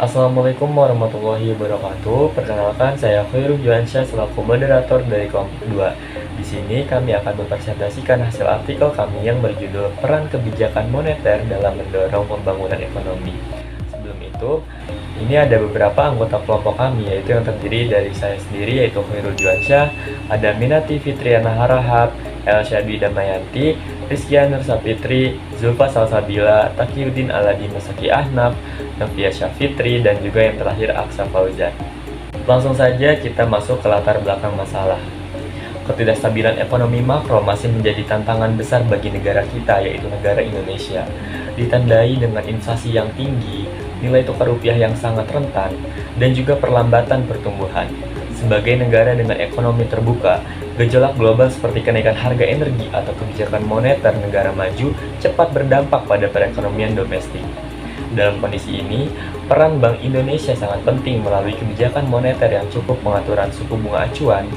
Assalamualaikum warahmatullahi wabarakatuh. Perkenalkan, saya Khairul Juansyah selaku moderator dari kelompok 2. Di sini kami akan mempresentasikan hasil artikel kami yang berjudul Peran Kebijakan Moneter dalam Mendorong Pembangunan Ekonomi. Sebelum itu, ini ada beberapa anggota kelompok kami, yaitu yang terdiri dari saya sendiri, yaitu Khairul Juansyah, ada Minati Fitriana Harahap, Elsyadwi Damayanti, Rizkia Nur Sapitri, Zulfa Salsabila, Taqiyuddin Aladi Masaki Ahnaf, Novia Syafitri, dan juga yang terakhir Aksa Fauzan. Langsung saja kita masuk ke latar belakang masalah. Ketidakstabilan ekonomi makro masih menjadi tantangan besar bagi negara kita, yaitu negara Indonesia. Ditandai dengan inflasi yang tinggi, nilai tukar rupiah yang sangat rentan, dan juga perlambatan pertumbuhan. Sebagai negara dengan ekonomi terbuka, gejolak global seperti kenaikan harga energi atau kebijakan moneter negara maju cepat berdampak pada perekonomian domestik. Dalam kondisi ini, peran Bank Indonesia sangat penting melalui kebijakan moneter yang cukup pengaturan suku bunga acuan,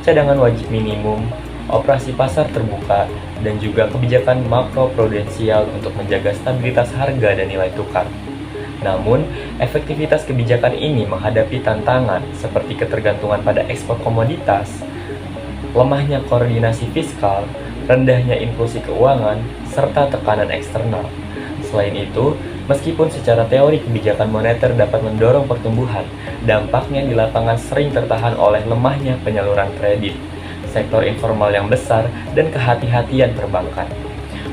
cadangan wajib minimum, operasi pasar terbuka, dan juga kebijakan makroprudensial untuk menjaga stabilitas harga dan nilai tukar. Namun, efektivitas kebijakan ini menghadapi tantangan seperti ketergantungan pada ekspor komoditas, lemahnya koordinasi fiskal, rendahnya inklusi keuangan, serta tekanan eksternal. Selain itu, meskipun secara teori kebijakan moneter dapat mendorong pertumbuhan, dampaknya di lapangan sering tertahan oleh lemahnya penyaluran kredit, sektor informal yang besar, dan kehati-hatian perbankan.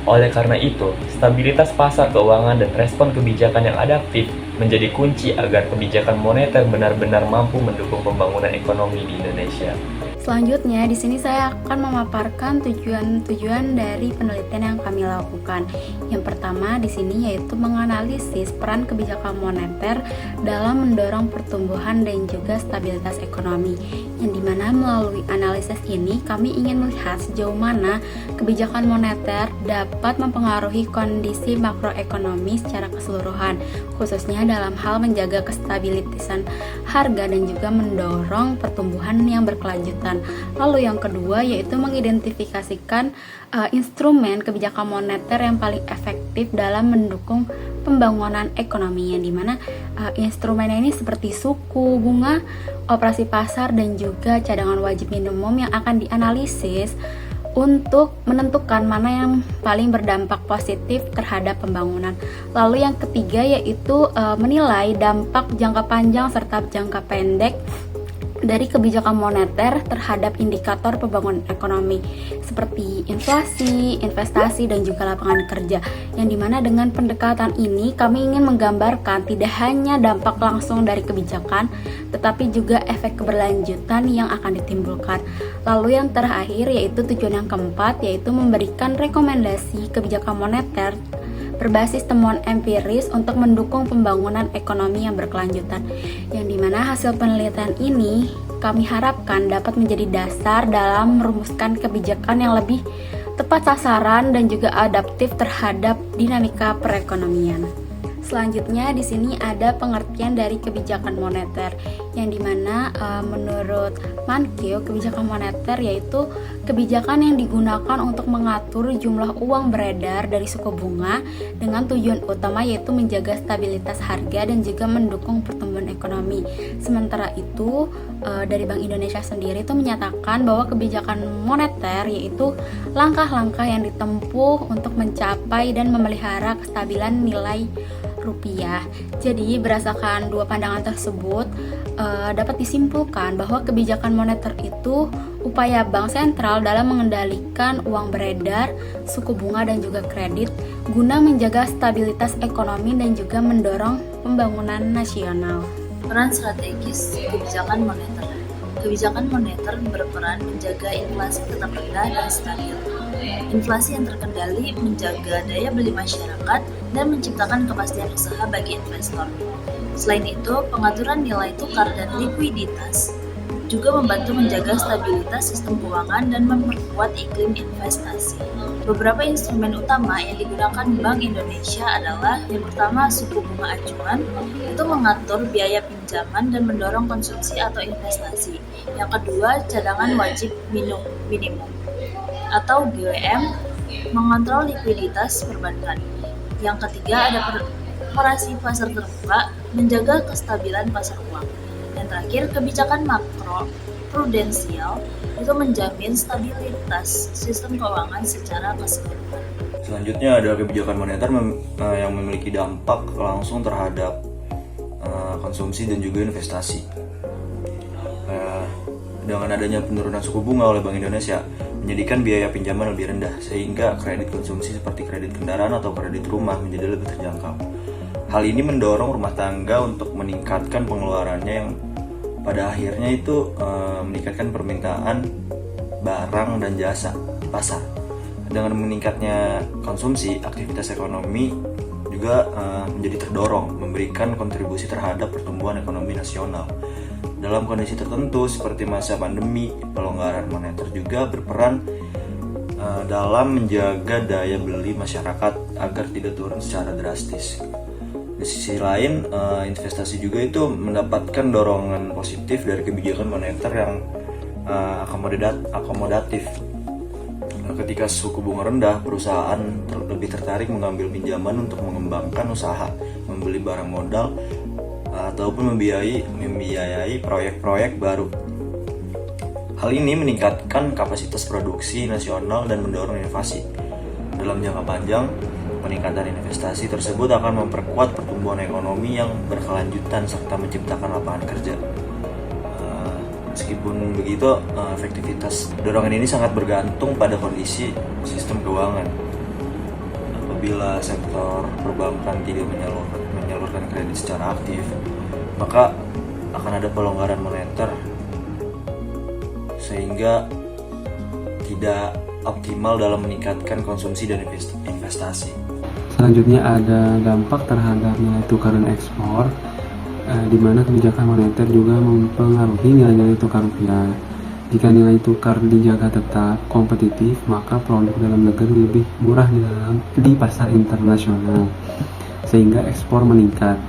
Oleh karena itu, stabilitas pasar keuangan dan respon kebijakan yang adaptif menjadi kunci agar kebijakan moneter benar-benar mampu mendukung pembangunan ekonomi di Indonesia. Selanjutnya, di sini saya akan memaparkan tujuan-tujuan dari penelitian yang kami lakukan. Yang pertama di sini yaitu menganalisis peran kebijakan moneter dalam mendorong pertumbuhan dan juga stabilitas ekonomi. Yang dimana melalui analisis ini kami ingin melihat sejauh mana kebijakan moneter dapat mempengaruhi kondisi makroekonomi secara keseluruhan, khususnya dalam hal menjaga kestabilitasan harga dan juga mendorong pertumbuhan yang berkelanjutan. Lalu yang kedua yaitu mengidentifikasikan instrumen kebijakan moneter yang paling efektif dalam mendukung pembangunan ekonomi, yang dimana instrumennya ini seperti suku bunga, operasi pasar, dan juga cadangan wajib minimum yang akan dianalisis untuk menentukan mana yang paling berdampak positif terhadap pembangunan. Lalu yang ketiga yaitu menilai dampak jangka panjang serta jangka pendek dari kebijakan moneter terhadap indikator pembangunan ekonomi seperti inflasi, investasi, dan juga lapangan kerja, yang dimana dengan pendekatan ini kami ingin menggambarkan tidak hanya dampak langsung dari kebijakan tetapi juga efek keberlanjutan yang akan ditimbulkan. Lalu yang terakhir yaitu tujuan yang keempat yaitu memberikan rekomendasi kebijakan moneter berbasis temuan empiris untuk mendukung pembangunan ekonomi yang berkelanjutan, yang dimana hasil penelitian ini kami harapkan dapat menjadi dasar dalam merumuskan kebijakan yang lebih tepat sasaran dan juga adaptif terhadap dinamika perekonomian. Selanjutnya di sini ada pengertian dari kebijakan moneter, yang dimana menurut Mankio kebijakan moneter yaitu kebijakan yang digunakan untuk mengatur jumlah uang beredar dari suku bunga dengan tujuan utama yaitu menjaga stabilitas harga dan juga mendukung pertumbuhan ekonomi. Sementara itu dari Bank Indonesia sendiri itu menyatakan bahwa kebijakan moneter yaitu langkah-langkah yang ditempuh untuk mencapai dan memelihara kestabilan nilai rupiah. Jadi berdasarkan dua pandangan tersebut dapat disimpulkan bahwa kebijakan moneter itu upaya bank sentral dalam mengendalikan uang beredar, suku bunga, dan juga kredit guna menjaga stabilitas ekonomi dan juga mendorong pembangunan nasional. Peran strategis kebijakan moneter. Kebijakan moneter berperan menjaga inflasi tetap rendah dan stabil. Inflasi yang terkendali menjaga daya beli masyarakat dan menciptakan kepastian usaha bagi investor. Selain itu, pengaturan nilai tukar dan likuiditas juga membantu menjaga stabilitas sistem keuangan dan memperkuat iklim investasi. Beberapa instrumen utama yang digunakan Bank Indonesia adalah yang pertama suku bunga acuan, itu mengatur biaya pinjaman dan mendorong konsumsi atau investasi. Yang kedua, cadangan wajib minimum atau GWM, mengontrol likuiditas perbankan. Yang ketiga ada operasi pasar terbuka menjaga kestabilan pasar uang. Dan terakhir, kebijakan makro prudensial itu menjamin stabilitas sistem keuangan secara keseluruhan. Selanjutnya ada kebijakan moneter yang memiliki dampak langsung terhadap konsumsi dan juga investasi. Dengan adanya penurunan suku bunga oleh Bank Indonesia, menjadikan biaya pinjaman lebih rendah, sehingga kredit konsumsi seperti kredit kendaraan atau kredit rumah menjadi lebih terjangkau. Hal ini mendorong rumah tangga untuk meningkatkan pengeluarannya yang pada akhirnya itu meningkatkan permintaan barang dan jasa di pasar. Dengan meningkatnya konsumsi, aktivitas ekonomi juga menjadi terdorong, memberikan kontribusi terhadap pertumbuhan ekonomi nasional. Dalam kondisi tertentu seperti masa pandemi, pelonggaran moneter juga berperan dalam menjaga daya beli masyarakat agar tidak turun secara drastis. Di sisi lain, investasi juga itu mendapatkan dorongan positif dari kebijakan moneter yang akomodatif. Ketika suku bunga rendah, perusahaan lebih tertarik mengambil pinjaman untuk mengembangkan usaha, membeli barang modal, ataupun membiayai proyek-proyek baru. Hal ini meningkatkan kapasitas produksi nasional dan mendorong inovasi. Dalam jangka panjang, peningkatan investasi tersebut akan memperkuat pertumbuhan ekonomi yang berkelanjutan serta menciptakan lapangan kerja. Meskipun begitu, efektivitas dorongan ini sangat bergantung pada kondisi sistem keuangan. Apabila sektor perbankan tidak menyalurkan kredit secara aktif, maka akan ada pelonggaran moneter sehingga tidak optimal dalam meningkatkan konsumsi dan investasi. Selanjutnya ada dampak terhadap nilai tukar dan ekspor, di mana kebijakan moneter juga mempengaruhi nilai tukar rupiah. Jika nilai tukar dijaga tetap kompetitif, maka produk dalam negeri lebih murah di pasar internasional, sehingga ekspor meningkat.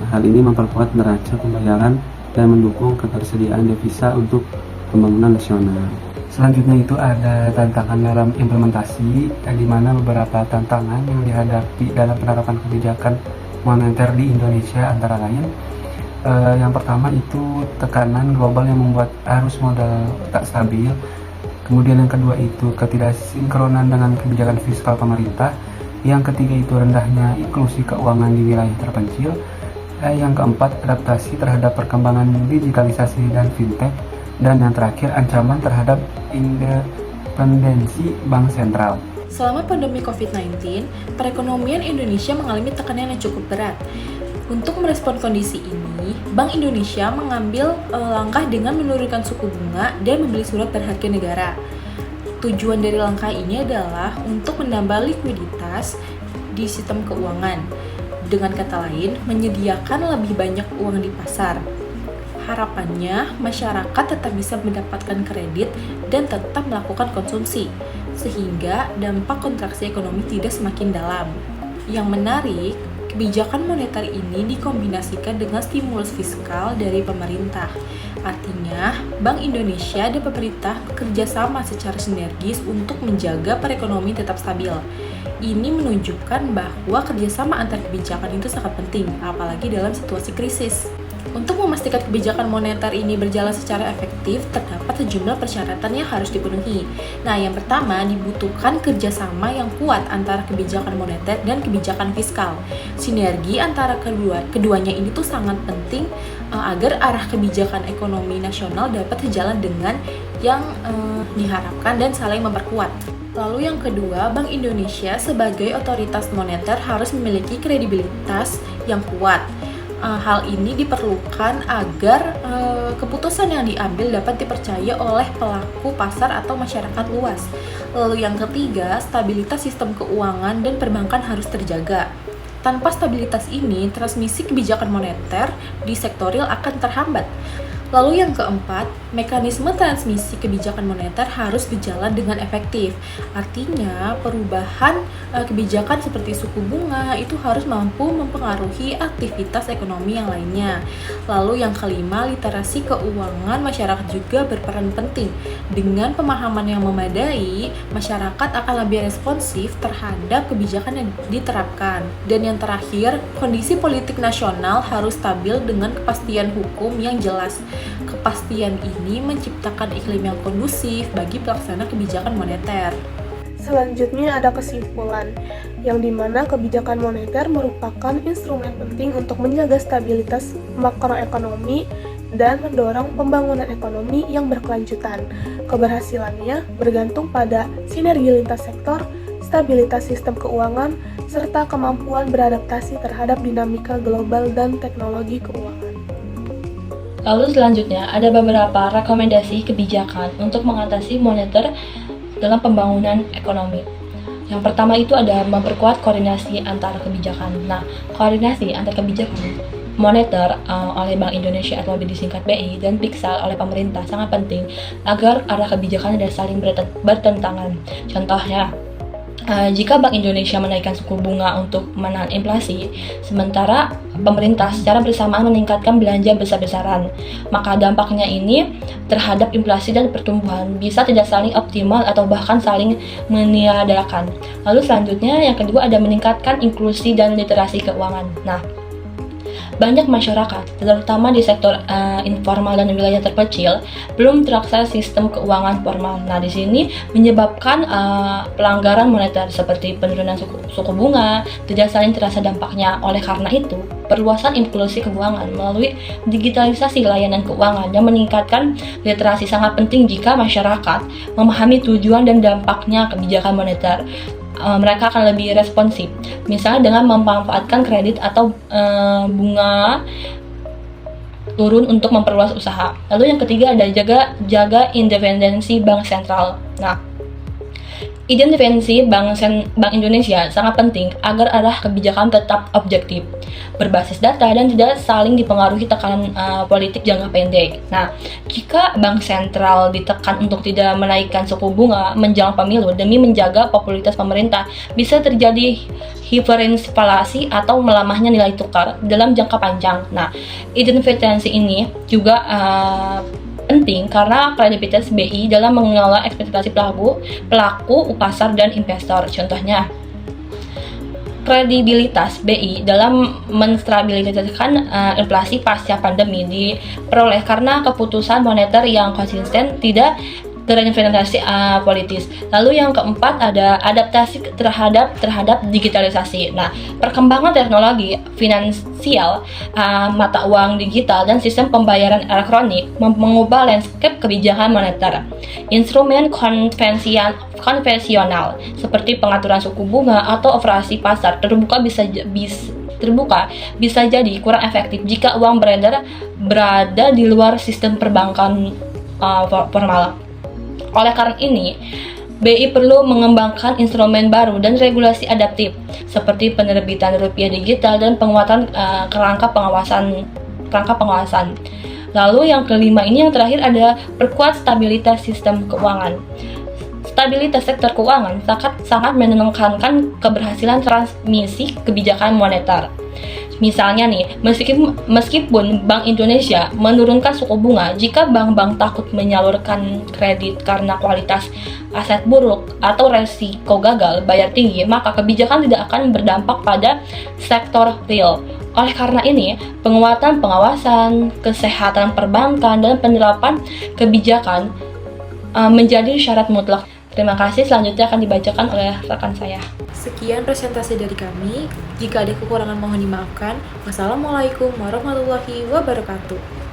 Hal ini memperkuat neraca pembayaran dan mendukung ketersediaan devisa untuk pembangunan nasional. Selanjutnya itu ada tantangan dalam implementasi, di mana beberapa tantangan yang dihadapi dalam penerapan kebijakan moneter di Indonesia antara lain, yang pertama itu tekanan global yang membuat arus modal tak stabil. Kemudian yang kedua itu ketidaksinkronan dengan kebijakan fiskal pemerintah. Yang ketiga itu rendahnya inklusi keuangan di wilayah terpencil. Yang keempat, adaptasi terhadap perkembangan digitalisasi dan fintech. Dan yang terakhir, ancaman terhadap independensi bank sentral. Selama pandemi COVID-19, perekonomian Indonesia mengalami tekanan yang cukup berat. Untuk merespon kondisi ini, Bank Indonesia mengambil langkah dengan menurunkan suku bunga dan membeli surat berharga negara. Tujuan dari langkah ini adalah untuk menambah likuiditas di sistem keuangan. Dengan kata lain, menyediakan lebih banyak uang di pasar. Harapannya, masyarakat tetap bisa mendapatkan kredit dan tetap melakukan konsumsi, sehingga dampak kontraksi ekonomi tidak semakin dalam. Yang menarik, kebijakan moneter ini dikombinasikan dengan stimulus fiskal dari pemerintah. Artinya, Bank Indonesia dan pemerintah bekerja sama secara sinergis untuk menjaga perekonomian tetap stabil. Ini menunjukkan bahwa kerjasama antar kebijakan itu sangat penting, apalagi dalam situasi krisis. Untuk memastikan kebijakan moneter ini berjalan secara efektif, terdapat sejumlah persyaratan yang harus dipenuhi. Nah, yang pertama, dibutuhkan kerjasama yang kuat antara kebijakan moneter dan kebijakan fiskal. Sinergi antara keduanya ini tuh sangat penting agar arah kebijakan ekonomi nasional dapat sejalan dengan yang diharapkan dan saling memperkuat. Lalu yang kedua, Bank Indonesia sebagai otoritas moneter harus memiliki kredibilitas yang kuat. Hal ini diperlukan agar keputusan yang diambil dapat dipercaya oleh pelaku pasar atau masyarakat luas. Lalu yang ketiga, stabilitas sistem keuangan dan perbankan harus terjaga. Tanpa stabilitas ini, transmisi kebijakan moneter di sektoril akan terhambat. Lalu yang keempat, mekanisme transmisi kebijakan moneter harus berjalan dengan efektif. Artinya, perubahan kebijakan seperti suku bunga itu harus mampu mempengaruhi aktivitas ekonomi yang lainnya. Lalu yang kelima, literasi keuangan masyarakat juga berperan penting. Dengan pemahaman yang memadai, masyarakat akan lebih responsif terhadap kebijakan yang diterapkan. Dan yang terakhir, kondisi politik nasional harus stabil dengan kepastian hukum yang jelas. Kepastian ini menciptakan iklim yang kondusif bagi pelaksana kebijakan moneter. Selanjutnya ada kesimpulan, yang dimana kebijakan moneter merupakan instrumen penting untuk menjaga stabilitas makroekonomi dan mendorong pembangunan ekonomi yang berkelanjutan. Keberhasilannya bergantung pada sinergi lintas sektor, stabilitas sistem keuangan, serta kemampuan beradaptasi terhadap dinamika global dan teknologi keuangan. Lalu selanjutnya ada beberapa rekomendasi kebijakan untuk mengatasi moneter dalam pembangunan ekonomi. Yang pertama itu ada memperkuat koordinasi antar kebijakan. Nah, koordinasi antar kebijakan moneter oleh Bank Indonesia atau lebih disingkat BI dan Piksal oleh pemerintah sangat penting agar arah kebijakan tidak saling bertentangan. Contohnya, jika Bank Indonesia menaikkan suku bunga untuk menahan inflasi, sementara pemerintah secara bersamaan meningkatkan belanja besar-besaran, maka dampaknya ini terhadap inflasi dan pertumbuhan bisa tidak saling optimal atau bahkan saling meniadakan. Lalu selanjutnya yang kedua ada meningkatkan inklusi dan literasi keuangan. Nah, banyak masyarakat, terutama di sektor informal dan wilayah terpencil, belum terakses sistem keuangan formal. Nah, di sini menyebabkan pelanggaran moneter seperti penurunan suku bunga, tidak saling terasa dampaknya. Oleh karena itu, perluasan inklusi keuangan melalui digitalisasi layanan keuangan dan meningkatkan literasi sangat penting jika masyarakat memahami tujuan dan dampaknya kebijakan moneter. Mereka akan lebih responsif, misalnya dengan memanfaatkan kredit atau bunga turun untuk memperluas usaha. Lalu yang ketiga ada jaga independensi bank sentral. Nah, independensi Bank Indonesia sangat penting agar arah kebijakan tetap objektif, berbasis data dan tidak saling dipengaruhi tekanan politik jangka pendek. Nah, jika bank sentral ditekan untuk tidak menaikkan suku bunga menjelang pemilu demi menjaga popularitas pemerintah, bisa terjadi hiperinflasi atau melamahnya nilai tukar dalam jangka panjang. Nah, independensi ini juga penting karena kredibilitas BI dalam mengelola ekspektasi pelaku pasar dan investor. Contohnya, kredibilitas BI dalam menstabilisasikan inflasi pasca pandemi diperoleh karena keputusan moneter yang konsisten, tidak terinfluensi politis. Lalu yang keempat ada adaptasi terhadap digitalisasi. Nah, perkembangan teknologi finansial, mata uang digital dan sistem pembayaran elektronik mengubah landscape kebijakan moneter. Instrumen konvensional seperti pengaturan suku bunga atau operasi pasar terbuka bisa jadi kurang efektif jika uang berada di luar sistem perbankan formal. Oleh karena ini, BI perlu mengembangkan instrumen baru dan regulasi adaptif seperti penerbitan rupiah digital dan penguatan kerangka pengawasan. Lalu yang kelima ini yang terakhir ada perkuat stabilitas sistem keuangan. Stabilitas sektor keuangan sangat menekankan keberhasilan transmisi kebijakan moneter. Misalnya nih, meskipun Bank Indonesia menurunkan suku bunga, jika bank-bank takut menyalurkan kredit karena kualitas aset buruk atau resiko gagal bayar tinggi, maka kebijakan tidak akan berdampak pada sektor real. Oleh karena ini, penguatan pengawasan, kesehatan perbankan, dan penerapan kebijakan menjadi syarat mutlak. Terima kasih, selanjutnya akan dibacakan oleh rekan saya. Sekian presentasi dari kami. Jika ada kekurangan mohon dimaafkan. Wassalamualaikum warahmatullahi wabarakatuh.